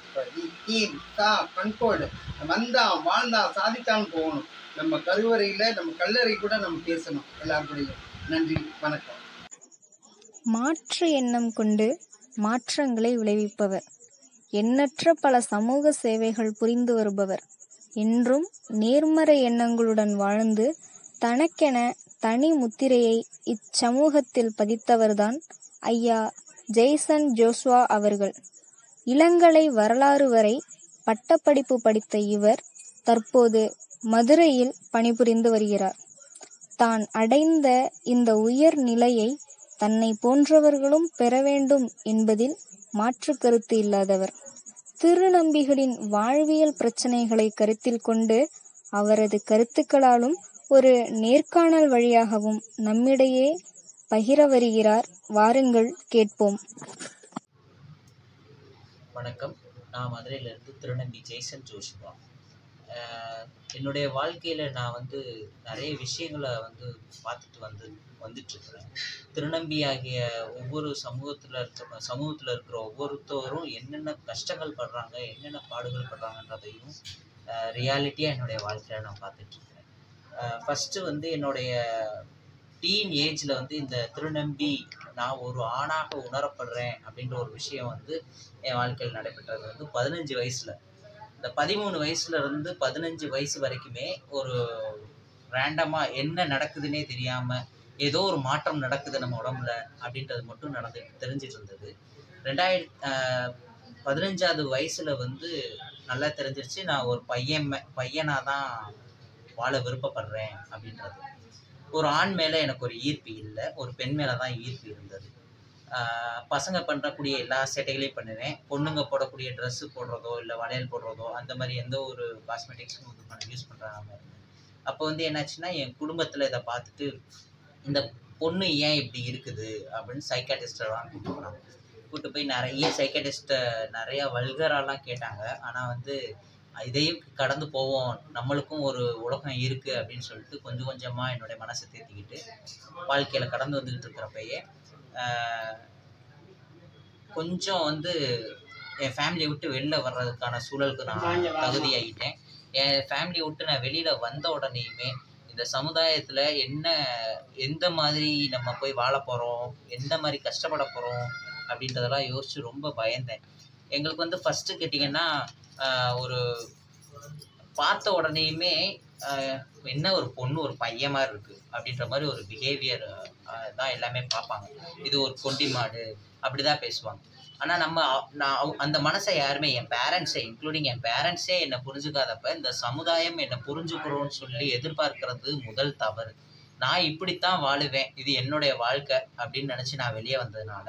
கண்கோடு வந்தான் வாழ்ந்தான் சாதித்தான் போகணும். நம்ம கருவறையில் நம்ம கல்லறை கூட நம்ம பேசணும் எல்லாருக்கூடையும். நன்றி, வணக்கம். மாற்று எண்ணம் கொண்டு மாற்றங்களை விளைவிப்பவர், எண்ணற்ற பல சமூக சேவைகள் புரிந்து வருபவர், என்றும் நேர்மறை எண்ணங்களுடன் வாழ்ந்து தனக்கென தனி முத்திரையை இச்சமூகத்தில் பதித்தவர்தான் ஐயா ஜெய்சன் ஜோஸ்வா அவர்கள். இளங்கலை வரலாறு வரை பட்டப்படிப்பு படித்த இவர் தற்போது மதுரையில் பணிபுரிந்து வருகிறார். தான் அடைந்த இந்த உயர் நிலையை தன்னை போன்றவர்களும் பெற வேண்டும் என்பதில் மாற்று கருத்து இல்லாதவர். திருநம்பிகளின் வாழ்வியல் பிரச்சனைகளை கருத்தில் கொண்டு அவரது கருத்துக்களாலும் ஒரு நேர்காணல் வழியாகவும் நம்மிடையே பகிர வருகிறார். வாருங்கள் கேட்போம். வணக்கம். நான் மதுரையிலேருந்து திருநம்பி ஜெய்சன் ஜோஷுவா. என்னுடைய வாழ்க்கையில் நான் நிறைய விஷயங்களை பார்த்துட்டு வந்துட்டுருக்கிறேன். திருநம்பி ஆகிய ஒவ்வொரு சமூகத்தில் இருக்கிற ஒவ்வொருத்தரும் என்னென்ன கஷ்டங்கள் படுறாங்க, என்னென்ன பாடுகள் படுறாங்கன்றதையும் ரியாலிட்டியாக என்னுடைய வாழ்க்கையில் நான் பார்த்துட்ருக்கிறேன். ஃபஸ்ட்டு என்னுடைய டீன் ஏஜில் இந்த திருநம்பி நான் ஒரு ஆணாக உணரப்படுறேன் அப்படின்ற ஒரு விஷயம் என் வாழ்க்கையில் நடைபெற்றது 15 வயசில். இந்த 13 வயசுலேருந்து 15 வயசு வரைக்குமே ஒரு ரேண்டமாக என்ன நடக்குதுன்னே தெரியாமல் ஏதோ ஒரு மாற்றம் நடக்குது நம்ம உடம்புல அப்படின்றது மட்டும் தெரிஞ்சிட்டு இருந்தது. 15வது வயசில் நல்லா தெரிஞ்சிருச்சு நான் ஒரு பையனாக தான் வாழ விருப்பப்படுறேன் அப்படின்றது. ஒரு ஆண் மேலே எனக்கு ஒரு ஈர்ப்பு இல்லை, ஒரு பெண் மேலே தான் ஈர்ப்பு இருந்தது. பசங்க பண்ணக்கூடிய எல்லா சேட்டைகளையும் பண்ணுவேன். பொண்ணுங்க போடக்கூடிய ட்ரெஸ்ஸு போடுறதோ இல்லை வளையல் போடுறதோ அந்த மாதிரி எந்த ஒரு காஸ்மெட்டிக்ஸும் யூஸ் பண்ணுறாங்க இருந்தேன். அப்போ என்னாச்சுன்னா என் குடும்பத்தில் இதை பார்த்துட்டு இந்த பொண்ணு ஏன் இப்படி இருக்குது அப்படின்னு சைக்காட்டிஸ்டெல்லாம் கூப்பிட்டு போனாங்க. கூப்பிட்டு போய் நிறைய சைக்காட்டிஸ்ட்டை நிறையா வல்கராலாம் கேட்டாங்க. ஆனால் இதையும் கடந்து போவோம், நம்மளுக்கும் ஒரு உலகம் இருக்குது அப்படின்னு சொல்லிட்டு கொஞ்சம் கொஞ்சமாக என்னுடைய மனசை தேர்த்திக்கிட்டு வாழ்க்கையில் கடந்து வந்துக்கிட்டு இருக்கிறப்பயே கொஞ்சம் என் ஃபேமிலியை விட்டு வெளில வர்றதுக்கான சூழலுக்கு நான் தகுதியாகிட்டேன். என் ஃபேமிலியை விட்டு நான் வெளியில் வந்த உடனேயுமே இந்த சமுதாயத்தில் எந்த மாதிரி நம்ம போய் வாழ போகிறோம், எந்த மாதிரி கஷ்டப்பட போகிறோம் அப்படின்றதெல்லாம் யோசித்து ரொம்ப பயந்தேன். எங்களுக்கு ஃபஸ்ட்டு கேட்டிங்கன்னா ஒரு பார்த்த உடனேயுமே என்ன ஒரு பொண்ணு ஒரு பையன் மாதிரி இருக்குது அப்படின்ற மாதிரி ஒரு பிஹேவியர் தான் எல்லாமே பார்ப்பாங்க. இது ஒரு கொண்டி மாடு அப்படி தான் பேசுவாங்க. ஆனால் நான் அந்த மனசை யாருமே என் பேரண்ட்ஸே என்னை புரிஞ்சுக்காதப்ப இந்த சமுதாயம் என்னை புரிஞ்சுக்கிறோன்னு சொல்லி எதிர்பார்க்கறது முதல் தவறு. நான் இப்படித்தான் வாழுவேன், இது என்னுடைய வாழ்க்கை அப்படின்னு நினச்சி நான் வெளியே வந்ததுனால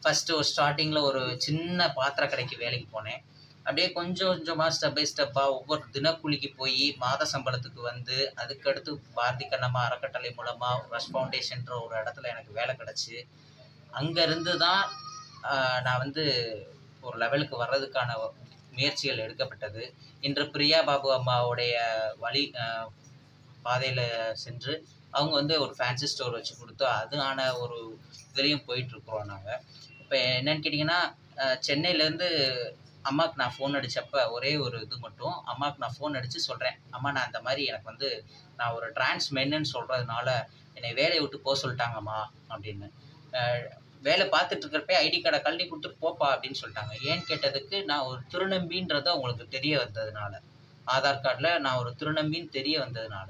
ஃபஸ்ட்டு ஒரு ஸ்டார்டிங்கில் ஒரு சின்ன பாத்திர கடைக்கு வேலைக்கு போனேன். அப்படியே கொஞ்சம் கொஞ்சமாக ஸ்டெப் பை ஸ்டெப்பாக ஒவ்வொரு தினக்கூலிக்கு போய் மாத சம்பளத்துக்கு அதுக்கடுத்து பாரதி கண்ணம்மா அறக்கட்டளை மூலமாக ரஷ் ஃபவுண்டேஷன்ற ஒரு இடத்துல எனக்கு வேலை கிடச்சி அங்கேருந்து தான் நான் ஒரு லெவலுக்கு வர்றதுக்கான முயற்சிகள் எடுக்கப்பட்டது. இன்று பிரியா பாபு அம்மாவுடைய பாதையில் சென்று அவங்க ஒரு ஃபேன்சி ஸ்டோர் வச்சு கொடுத்து அதுக்கான ஒரு இதுலேயும் போயிட்டுருக்குறோம் நாங்கள். இப்போ என்னென்னு கேட்டிங்கன்னா சென்னையிலேருந்து அம்மாவுக்கு நான் ஃபோன் அடித்தப்போ ஒரே ஒரு இது மட்டும் அம்மாவுக்கு நான் ஃபோன் அடித்து சொல்கிறேன், அம்மா நான் அந்த மாதிரி எனக்கு நான் ஒரு டிரான்ஸ்மென்னு சொல்கிறதுனால என்னை வேலையை விட்டு போக சொல்லிட்டாங்கம்மா அப்படின்னு. வேலை பார்த்துட்ருக்கிறப்ப ஐடி கார்டை கழட்டி கொடுத்துட்டு போப்பா அப்படின்னு சொல்லிட்டாங்க. ஏன்னு கேட்டதுக்கு நான் ஒரு திருநம்பின்றதை அவங்களுக்கு தெரிய வந்ததுனால, ஆதார் கார்டில் நான் ஒரு திருநம்பின்னு தெரிய வந்ததுனால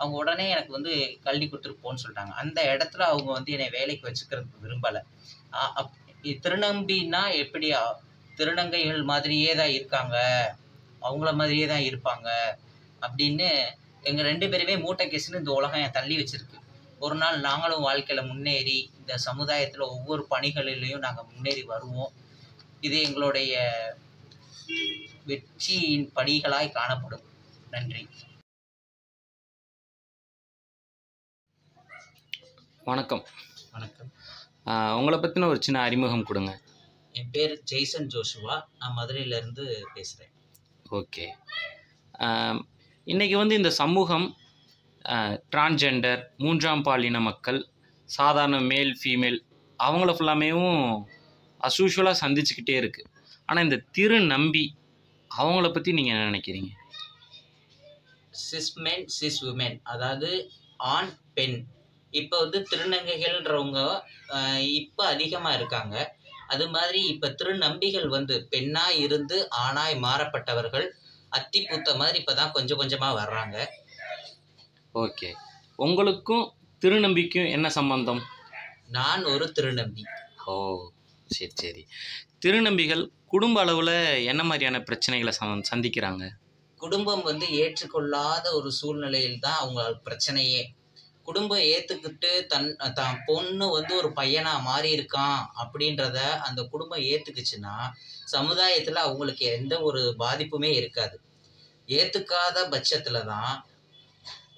அவங்க உடனே எனக்கு வந்து கல்வி கொடுத்துட்டு போன்னு சொல்லிட்டாங்க. அந்த இடத்துல அவங்க வந்து என்னை வேலைக்கு வச்சுக்கிறதுக்கு விரும்பலை. திருநம்பின்னா எப்படி திருநங்கைகள் மாதிரியே தான் இருக்காங்க, அவங்கள மாதிரியே தான் இருப்பாங்க அப்படின்னு எங்கள் 2 பேருமே மூட்டை கேஸ்ன்னு இந்த உலகம் என் தள்ளி வச்சிருக்கு. ஒரு நாள் நாங்களும் வாழ்க்கையில் முன்னேறி இந்த சமுதாயத்தில் ஒவ்வொரு பணிகளிலையும் நாங்கள் முன்னேறி வருவோம். இது எங்களுடைய வெற்றியின் படிகளாய் காணப்படும். நன்றி. வணக்கம். வணக்கம். உங்களை பற்றின ஒரு சின்ன அறிமுகம் கொடுங்க. என் பேர் ஜெய்சன் ஜோஷுவா. நான் மதுரையிலேருந்து பேசுகிறேன். ஓகே. இன்றைக்கி வந்து இந்த சமூகம் டிரான்ஜெண்டர், 3ஆம் பாலின மக்கள், சாதாரண மேல் ஃபீமேல் அவங்கள ஃபுல்லாமேவும் அஸ்யூஷுவலாக சந்திச்சுக்கிட்டே இருக்குது. ஆனால் இந்த திருநம்பி அவங்கள பற்றி நீங்கள் என்ன நினைக்கிறீங்க? சிஸ் மென் சிஸ் உமன், அதாவது ஆண் பெண். இப்போ வந்து திருநங்கைகள்ன்றவங்க இப்போ அதிகமாக இருக்காங்க. அது மாதிரி இப்போ திருநம்பிகள் வந்து பெண்ணாய் இருந்து ஆணாய் மாறப்பட்டவர்கள் அத்திப்பூத்த மாதிரி இப்போ தான் கொஞ்சம் கொஞ்சமாக வர்றாங்க. ஓகே. உங்களுக்கும் திருநம்பிக்கும் என்ன சம்பந்தம்? நான் ஒரு திருநம்பி. ஓ, சரி சரி. திருநம்பிகள் குடும்ப அளவில் என்ன மாதிரியான பிரச்சனைகளை சந்திக்கிறாங்க? குடும்பம் வந்து ஏற்றுக்கொள்ளாத ஒரு சூழ்நிலையில் தான் அவங்க பிரச்சனையே. குடும்பம் ஏற்றுக்கிட்டு தான் பொண்ணு வந்து ஒரு பையனாக மாறி இருக்கான் அப்படின்றத அந்த குடும்பம் ஏற்றுக்குச்சுன்னா சமுதாயத்தில் அவங்களுக்கு எந்த ஒரு பாதிப்புமே இருக்காது. ஏற்றுக்காத பட்சத்தில் தான்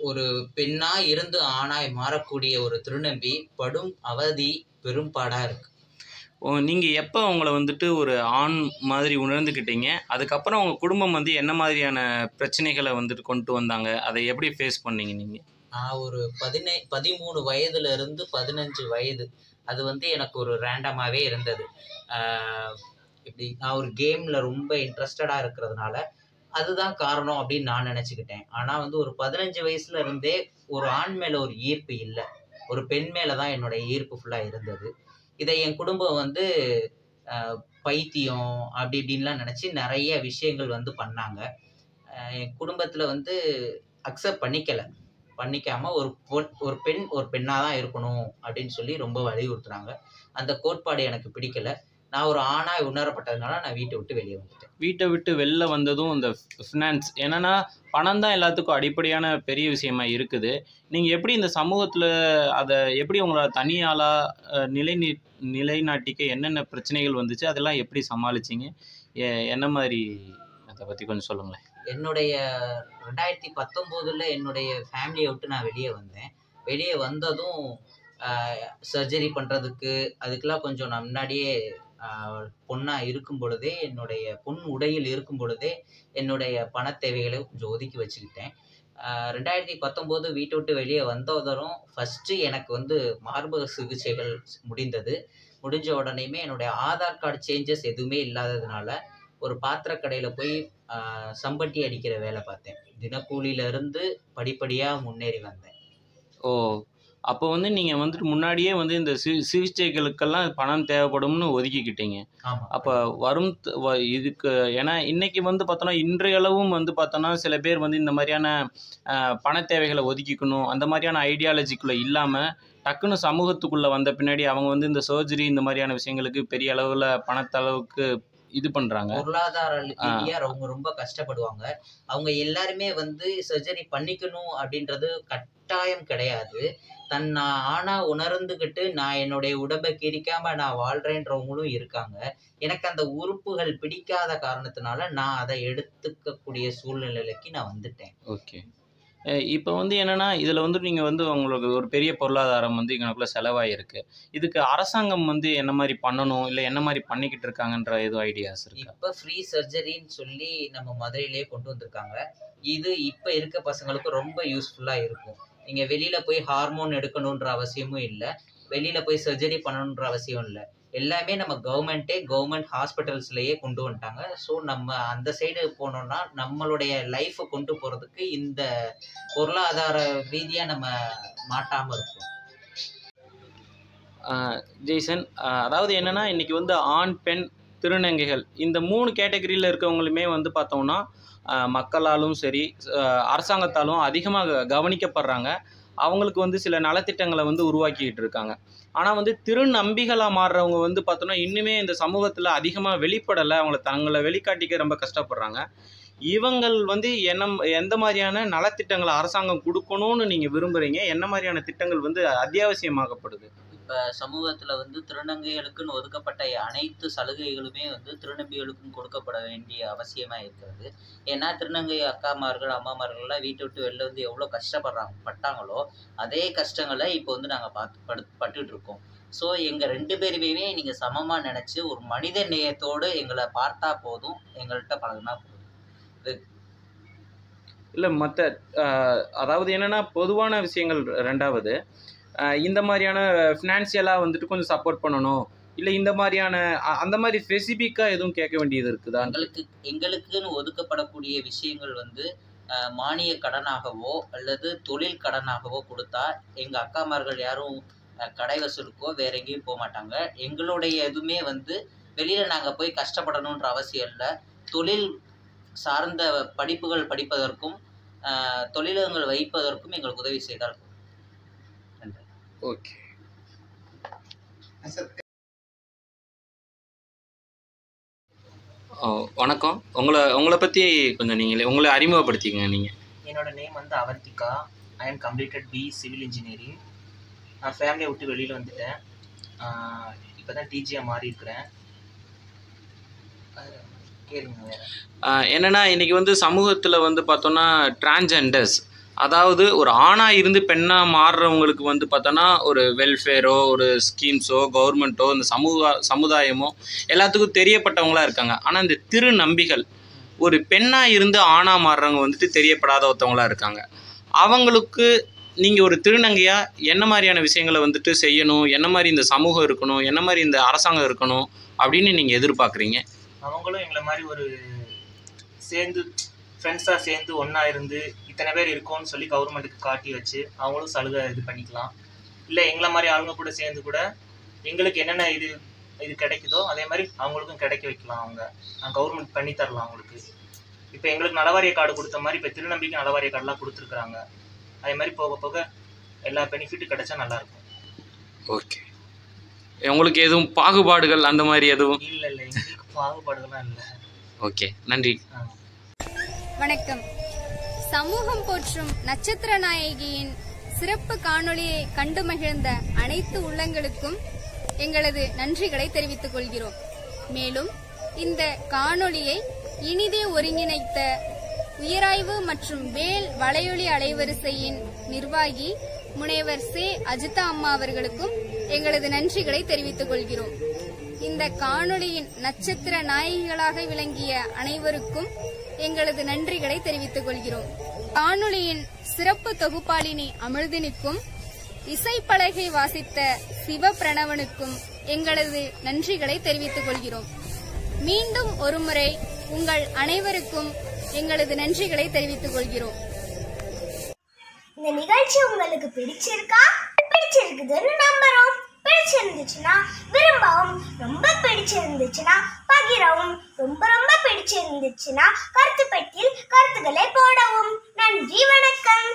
ஒரு பெண்ணாக இருந்து ஆணாய் மாறக்கூடிய ஒரு திருநம்பி படும் அவதி பெரும்பாடாக இருக்குது. நீங்கள் எப்போ உங்களை வந்துட்டு ஒரு ஆண் மாதிரி உணர்ந்துக்கிட்டீங்க? அதுக்கப்புறம் உங்கள் குடும்பம் வந்து என்ன மாதிரியான பிரச்சனைகளை வந்துட்டு கொண்டு வந்தாங்க? அதை எப்படி ஃபேஸ் பண்ணீங்க நீங்கள்? நான் ஒரு 13 வயதுலேருந்து 15 வயது, அது வந்து எனக்கு ஒரு ரேண்டமாகவே இருந்தது. இப்படி நான் ஒரு கேமில் ரொம்ப இன்ட்ரெஸ்டடாக இருக்கிறதுனால அதுதான் காரணம் அப்படின்னு நான் நினச்சிக்கிட்டேன். ஆனால் வந்து ஒரு 15 வயசுல இருந்தே ஒரு ஆண் மேலே ஒரு ஈர்ப்பு இல்லை, ஒரு பெண் மேலே தான் என்னோட ஈர்ப்பு ஃபுல்லாக இருந்தது. இதை என் குடும்பம் வந்து பைத்தியம் அப்படி இப்படின்லாம் நினச்சி நிறைய விஷயங்கள் வந்து பண்ணாங்க. என் குடும்பத்தில் வந்து அக்செப்ட் பண்ணிக்காமல் ஒரு பெண் ஒரு பெண்ணாக தான் இருக்கணும் அப்படின்னு சொல்லி ரொம்ப வலியுறுத்துறாங்க. அந்த கோட்பாடு எனக்கு பிடிக்கலை. நான் ஒரு ஆணாய் உணரப்பட்டதுனால நான் வீட்டை விட்டு வெளியே வந்துட்டேன். வீட்டை விட்டு வெளில வந்ததும் இந்த ஃபினான்ஸ், என்னென்னா பணம் தான் எல்லாத்துக்கும் அடிப்படையான பெரிய விஷயமா இருக்குது. நீங்கள் எப்படி இந்த சமூகத்தில் அதை எப்படி உங்களை தனியாளாக நிலைநாட்டிக்க என்னென்ன பிரச்சனைகள் வந்துச்சு, அதெல்லாம் எப்படி சமாளிச்சிங்க? என்ன மாதிரி அதை பற்றி கொஞ்சம் சொல்லுங்களேன். என்னுடைய 2019 என்னுடைய ஃபேமிலியை விட்டு நான் வெளியே வந்தேன். வெளியே வந்ததும் சர்ஜரி பண்ணுறதுக்கு அதுக்கெலாம் கொஞ்சம் நான் முன்னாடியே பொண்ணாக இருக்கும் பொழுதே, என்னுடைய பொன் உடையில் இருக்கும் பொழுதே என்னுடைய பண தேவைகளை கொஞ்சம் ஒதுக்கி வச்சுக்கிட்டேன். 2019 வீட்டை விட்டு வெளியே வந்ததும் ஃபஸ்ட்டு எனக்கு வந்து மார்பக சிகிச்சைகள் முடிஞ்ச உடனேயுமே என்னுடைய ஆதார் கார்டு சேஞ்சஸ் எதுவுமே இல்லாததுனால ஒரு பாத்திரக்கடையில் போய் சம்பட்டி அடிக்கிற வேலை பார்த்தேன். தினக்கூலியிலேருந்து படிப்படியாக முன்னேறி வந்தேன். ஓ, அப்போ வந்து நீங்கள் வந்துட்டு முன்னாடியே வந்து இந்த சிகிச்சைகளுக்கெல்லாம் பணம் தேவைப்படும்னு ஒதுக்கிக்கிட்டீங்க. அப்போ இதுக்கு ஏன்னா இன்றைக்கி வந்து பார்த்தோன்னா இன்றையளவும் வந்து பார்த்தோன்னா சில பேர் வந்து இந்த மாதிரியான பண தேவைகளை ஒதுக்கிக்கணும் அந்த மாதிரியான ஐடியாலஜிக்குள்ளே இல்லாமல் டக்குன்னு சமூகத்துக்குள்ளே வந்த பின்னாடி அவங்க வந்து இந்த சர்ஜரி இந்த மாதிரியான விஷயங்களுக்கு பெரிய அளவில் பணத்தளவுக்கு இது பண்ணுறாங்க. பொருளாதார ரீதியாக அவங்க ரொம்ப கஷ்டப்படுவாங்க. அவங்க எல்லாருமே வந்து சர்ஜரி பண்ணிக்கணும் அப்படின்றது கட்டாயம் கிடையாது. நான் ஆனா உணர்ந்துக்கிட்டு நான் என்னுடைய உடம்பை கிரிக்காம நான் வாழ்றேன்றவங்களும் இருக்காங்க. எனக்கு அந்த உறுப்புகள் பிடிக்காத காரணத்தினால நான் அதை எடுத்துக்கக்கூடிய சூழ்நிலைக்கு நான் வந்துட்டேன். ஓகே. இப்போ வந்து என்னென்னா இதில் வந்து நீங்கள் வந்து உங்களுக்கு ஒரு பெரிய பொருளாதாரம் வந்து இங்கனக்குள்ளே செலவாகிருக்கு. இதுக்கு அரசாங்கம் வந்து என்ன மாதிரி பண்ணணும், இல்லை என்ன மாதிரி பண்ணிக்கிட்டு இருக்காங்கன்ற எதுவும் ஐடியாஸ் இருக்கு? இப்போ ஃப்ரீ சர்ஜரின்னு சொல்லி நம்ம மதுரையிலே கொண்டு வந்திருக்காங்க. இது இப்போ இருக்க பசங்களுக்கு ரொம்ப யூஸ்ஃபுல்லாக இருக்கும். நீங்கள் வெளியில் போய் ஹார்மோன் எடுக்கணுன்ற அவசியமும் இல்லை, வெளியில் போய் சர்ஜரி பண்ணணுன்ற அவசியம் இல்லை. எல்லாமே நம்ம கவர்மெண்ட் ஹாஸ்பிட்டல்ஸ்லேயே கொண்டு வந்துட்டாங்க. ஸோ நம்ம அந்த சைடு போனோம்னா நம்மளுடைய லைஃப்பை கொண்டு போகிறதுக்கு இந்த பொருளாதார ரீதியாக நம்ம மாட்டாமல் இருக்கும். ஜெய்சன், அதாவது என்னென்னா இன்றைக்கி வந்து ஆண் பெண் திருநங்கைகள் இந்த 3 கேட்டகரியில் இருக்கவங்களுமே வந்து பார்த்தோம்னா மக்களாலும் சரி அரசாங்கத்தாலும் அதிகமாக கவனிக்கப்படுறாங்க. அவங்களுக்கு வந்து சில நலத்திட்டங்களை வந்து உருவாக்கிட்டு இருக்காங்க. ஆனால் வந்து திருநம்பிகளாக மாறுறவங்க வந்து பார்த்தோன்னா இன்னுமே இந்த சமூகத்தில் அதிகமாக வெளிப்படலை. அவங்கள தங்களை வெளிக்காட்டிக்க ரொம்ப கஷ்டப்படுறாங்க. இவங்கள் வந்து எந்த மாதிரியான நலத்திட்டங்களை அரசாங்கம் கொடுக்கணும்னு நீங்கள் விரும்புகிறீங்க? என்ன மாதிரியான திட்டங்கள் வந்து அத்தியாவசியமாகப்படுது? இப்போ சமூகத்தில் வந்து திருநங்கைகளுக்குன்னு ஒதுக்கப்பட்ட அனைத்து சலுகைகளுமே வந்து திருநம்பிகளுக்கும் கொடுக்கப்பட வேண்டிய அவசியமாக இருக்கிறது. ஏன்னா திருநங்கை அக்காமார்கள் அம்மாமார்கள்லாம் வீட்டை விட்டு வெளில வந்து எவ்வளோ பட்டாங்களோ அதே கஷ்டங்களை இப்போ வந்து நாங்கள் பட்டுட்டு இருக்கோம். ஸோ எங்கள் 2 பேருமே நீங்கள் சமமாக நினச்சி ஒரு மனித நேயத்தோடு எங்களை பார்த்தா போதும், எங்கள்கிட்ட பழகுனா போதும். இல்லை மற்ற அதாவது என்னென்னா பொதுவான விஷயங்கள். 2வது இந்த மாதிரியான ஃபினான்ஷியலாக வந்துட்டு கொஞ்சம் சப்போர்ட் பண்ணணும், இல்லை இந்த மாதிரியான அந்த மாதிரி ஸ்பெசிஃபிக்காக எதுவும் கேட்க வேண்டியது இருக்குதா? எங்களுக்குன்னு ஒதுக்கப்படக்கூடிய விஷயங்கள் வந்து மானிய கடனாகவோ அல்லது தொழில் கடனாகவோ கொடுத்தா எங்கள் அக்காமார்கள் யாரும் கடை வசூலுக்கோ வேற எங்கேயும் போக மாட்டாங்க. எங்களுடைய எதுவுமே வந்து வெளியில் நாங்கள் போய் கஷ்டப்படணுன்ற அவசியம் இல்லை. தொழில் சார்ந்த படிப்புகள் படிப்பதற்கும் தொழிலகங்கள் வைப்பதற்கும் எங்களுக்கு உதவி செய்தால். ஓகே. வணக்கம். உங்களை பற்றி கொஞ்சம் நீங்களே உங்களை அறிமுகப்படுத்திக்கங்க. நீங்கள்? என்னோட நேம் வந்து Avantika. I am completed BE civil engineering. நான் ஃபேமிலியை விட்டு வெளியில் வந்துட்டேன். இப்போ தான் டிஜியாக மாறி இருக்கிறேன். கேளுங்க வேறு. என்னென்னா இன்றைக்கி வந்து சமூகத்தில் வந்து பார்த்தோன்னா டிரான்ஜெண்டர்ஸ், அதாவது ஒரு ஆணாக இருந்து பெண்ணாக மாறுறவங்களுக்கு வந்து பார்த்தோன்னா ஒரு வெல்ஃபேரோ ஒரு ஸ்கீம்ஸோ கவர்மெண்ட்டோ இந்த சமுதாயமோ எல்லாத்துக்கும் தெரியப்பட்டவங்களாக இருக்காங்க. ஆனால் இந்த திருநம்பிகள் ஒரு பெண்ணாக இருந்து ஆணாக மாறுறவங்க வந்துட்டு தெரியப்படாத ஒருத்தவங்களாக இருக்காங்க. அவங்களுக்கு நீங்கள் ஒரு திருநங்கையாக என்ன மாதிரியான விஷயங்களை வந்துட்டு செய்யணும், என்ன மாதிரி இந்த சமூகம் இருக்கணும், என்ன மாதிரி இந்த அரசாங்கம் இருக்கணும் அப்படின்னு நீங்கள் எதிர்பார்க்குறீங்க? அவங்களும் எங்களை மாதிரி ஒரு சேர்ந்து ஃப்ரெண்ட்ஸாக சேர்ந்து ஒன்றா இருந்து இத்தனை பேர் இருக்கோன்னு சொல்லி கவர்மெண்ட்டுக்கு காட்டி வச்சு அவங்களும் சலுகை இது பண்ணிக்கலாம். இல்லை எங்களை மாதிரி ஆளுங்க கூட சேர்ந்து கூட எங்களுக்கு என்னென்ன இது கிடைக்குதோ அதே மாதிரி அவங்களுக்கும் கிடைக்க வைக்கலாம். அவங்க கவர்மெண்ட் பண்ணி தரலாம் அவங்களுக்கு. இப்போ எங்களுக்கு நலவாரிய கார்டு கொடுத்த மாதிரி இப்போ திருநம்பிக்கை நலவாரிய கார்டெலாம் கொடுத்துருக்குறாங்க. அதே மாதிரி போக போக எல்லா பெனிஃபிட்டும் கிடைச்சா நல்லாயிருக்கும். ஓகே. உங்களுக்கு எதுவும் பாகுபாடுகள் அந்த மாதிரி எதுவும்? இல்லை எங்களுக்கு பாகுபாடுகள்லாம் இல்லை. ஓகே, நன்றி. வணக்கம். சமூகம் போற்றும் நட்சத்திர நாயகியின் சிறப்பு காணொளியை கண்டு மகிழ்ந்த அனைத்து உள்ளங்களுக்கும் எங்களது நன்றிகளை தெரிவித்துக் கொள்கிறோம். மேலும் இந்த காணொளியை இனிதே ஒருங்கிணைத்த உயராய்வு மற்றும் வேல் வலையொலி அலைவரிசையின் நிர்வாகி முனைவர் சே அஜிதா அம்மா அவர்களுக்கும் எங்களது நன்றிகளை தெரிவித்துக் கொள்கிறோம். இந்த காணொளியின் நட்சத்திர நாயகிகளாக விளங்கிய அனைவருக்கும் எங்களது நன்றிகளை தெரிவித்துக் கொள்கிறோம். காணொளியின் சிறப்பு தொகுப்பாளினி அமிழ்தினிக்கும் இசைப்பலகை வாசித்த சிவபிரணவனுக்கும் எங்களது நன்றிகளை தெரிவித்துக் கொள்கிறோம். மீண்டும் ஒருமுறை உங்கள் அனைவருக்கும் எங்களது நன்றிகளை தெரிவித்துக் கொள்கிறோம். இந்த நிகழ்ச்சி உங்களுக்கு பிடிச்சிருக்குதுன்னு நம்புறோம். பிடிச்சிருந்துச்சுன்னா விரும்பவும், ரொம்ப பிடிச்சிருந்துச்சுன்னா பகிரவும், ரொம்ப ரொம்ப பிடிச்சிருந்துச்சுன்னா கருத்து பெட்டியில் கருத்துக்களை போடவும். நன்றி, வணக்கம்.